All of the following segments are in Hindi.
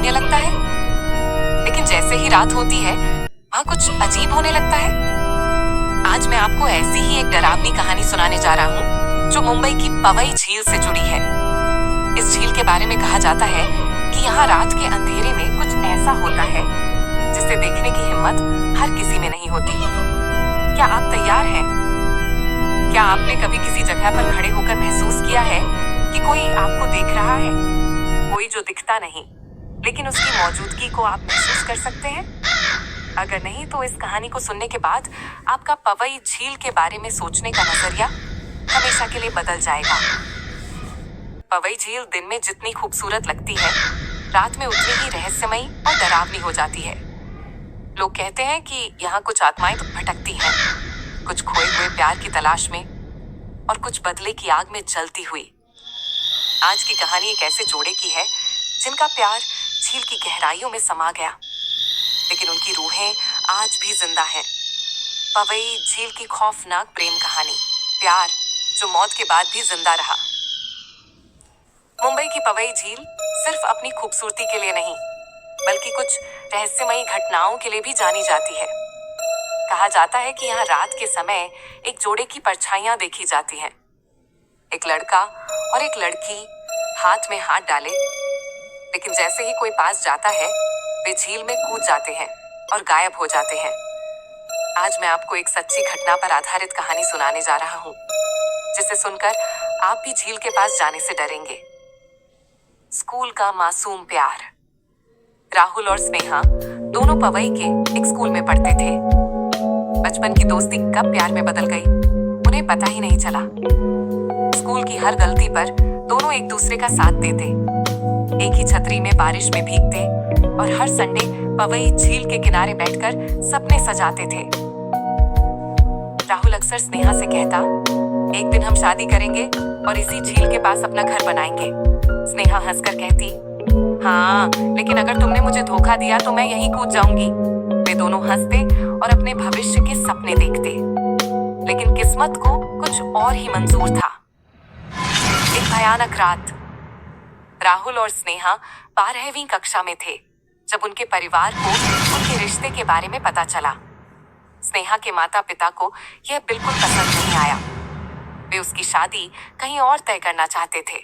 सामान्य लगता है, लेकिन जैसे ही रात होती है वहाँ कुछ अजीब होने लगता है। आज मैं आपको ऐसी ही एक डरावनी कहानी सुनाने जा रहा हूँ जो मुंबई की पवई झील से जुड़ी है। इस झील के बारे में कहा जाता है कि यहाँ रात के अंधेरे में कुछ ऐसा होता है जिसे देखने की हिम्मत हर किसी में नहीं होती। क्या आप तैयार हैं? क्या आपने कभी किसी जगह पर खड़े होकर महसूस किया है कि कोई आपको देख रहा है? कोई जो दिखता नहीं, लेकिन उसकी मौजूदगी को आप महसूस कर सकते हैं। अगर नहीं तो इस कहानी को सुनने के बाद आपका पवई झील के बारे में सोचने का नजरिया हमेशा के लिए बदल जाएगा। पवई झील दिन में जितनी खूबसूरत लगती है, रात में उतनी ही रहस्यमयी और डरावनी हो जाती है। लोग कहते हैं कि यहाँ कुछ आत्माएं तो भटकती हैं, कुछ खोए हुए प्यार की तलाश में और कुछ बदले की आग में जलती हुई। आज की कहानी एक ऐसे जोड़े की है जिनका प्यार झील की गहराइयों में समा गया, लेकिन उनकी रूहें आज भी जिंदा हैं। पवई झील की खौफनाक प्रेम कहानी, प्यार जो मौत के बाद भी जिंदा रहा। मुंबई की पवई झील सिर्फ अपनी खूबसूरती के लिए नहीं, बल्कि कुछ रहस्यमयी घटनाओं के लिए भी जानी जाती है। कहा जाता है कि यहाँ रात के समय एक जोड़े की परछाइयां देखी जाती हैं। एक लड़का और एक लड़की हाथ में हाथ डाले, लेकिन जैसे ही कोई पास जाता है वे झील में कूद जाते हैं और गायब हो जाते हैं। आज मैं आपको एक सच्ची घटना पर आधारित कहानी सुनाने जा रहा हूँ, जिसे सुनकर आप भी झील के पास जाने से डरेंगे। स्कूल का मासूम प्यार। राहुल और स्नेहा दोनों पवई के एक स्कूल में पढ़ते थे। बचपन की दोस्ती कब प्यार में बदल गई, उन्हें पता ही नहीं चला। स्कूल की हर गलती पर दोनों एक दूसरे का साथ देते, एक ही छतरी में बारिश में भीगते और हर संडे पवई झील के किनारे बैठकर सपने सजाते थे। राहुल अक्सर स्नेहा से कहता, एक दिन हम शादी करेंगे और इसी झील के पास अपना घर बनाएंगे। स्नेहा हंसकर कहती, हाँ, लेकिन अगर तुमने मुझे धोखा दिया तो मैं यहीं कूद जाऊंगी। वे दोनों हंसते और अपने भविष्य के सपने देखते, लेकिन किस्मत को कुछ और ही मंजूर था। एक भयानक रात। राहुल और स्नेहा 12वीं कक्षा में थे जब उनके परिवार को उनके रिश्ते के बारे में पता चला। स्नेहा के माता पिता को यह बिल्कुल पसंद नहीं आया। वे उसकी शादी कहीं और तय करना चाहते थे।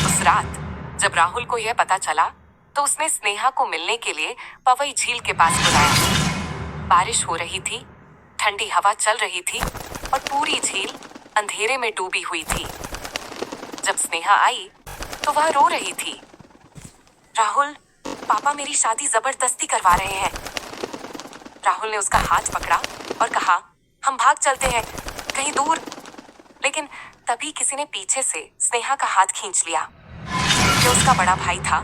उस रात जब राहुल को यह पता चला तो उसने स्नेहा को मिलने के लिए पवई झील के पास बुलाया। बारिश हो रही थी, ठंडी हवा चल रही थी और पूरी झील अंधेरे में डूबी हुई थी। जब स्नेहा आई तो वह रो रही थी। राहुल, पापा मेरी शादी जबरदस्ती करवा रहे हैं। राहुल ने उसका हाथ पकड़ा और कहा, हम भाग चलते हैं कहीं दूर। लेकिन तभी किसी ने पीछे से स्नेहा का हाथ खींच लिया। ये उसका बड़ा भाई था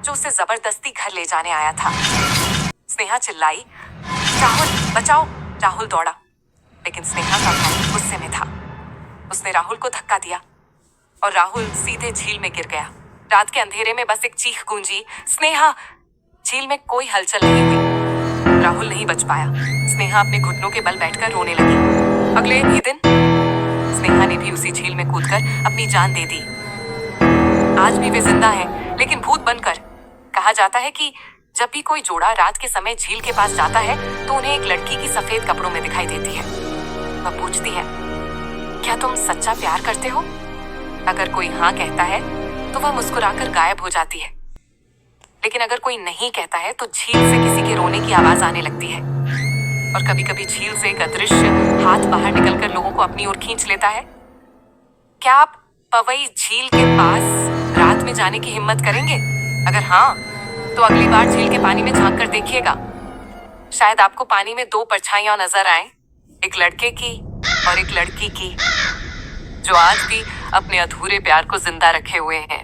जो उसे जबरदस्ती घर ले जाने आया था। स्नेहा चिल्लाई, राहुल बचाओ। राहुल दौड़ा, लेकिन स्नेहा का भाई गुस्से में था। उसने राहुल को धक्का दिया और राहुल सीधे झील में गिर गया। रात के अंधेरे में बस एक चीख गूंजी, स्नेहा। झील में कोई हलचल नहीं हुई। राहुल नहीं बच पाया। स्नेहा अपने घुटनों के बल बैठकर रोने लगी। अगले ही दिन स्नेहा ने भी उसी झील में कूदकर अपनी जान दे दी। आज भी वे जिंदा हैं, लेकिन भूत बनकर। कहा जाता है कि जब भी कोई जोड़ा रात के समय झील के पास जाता है तो उन्हें एक लड़की की सफेद कपड़ों में दिखाई देती है। वह पूछती है, क्या तुम सच्चा प्यार करते हो? अगर कोई हाँ कहता है तो वह मुस्कुराकर गायब हो जाती है, लेकिन अगर कोई नहीं कहता है तो झील से किसी के रोने की आवाज आने लगती है। और कभी कभी झील से एक अदृश्य हाथ बाहर निकलकर लोगों को अपनी ओर खींच लेता है। क्या आप पवई झील के पास रात में जाने की हिम्मत करेंगे? अगर हाँ, तो अगली बार झील के पानी में झांक कर देखिएगा। शायद आपको पानी में दो परछाइयां नजर आए, एक लड़के की और एक लड़की की, जो आज भी अपने अधूरे प्यार को जिंदा रखे हुए हैं।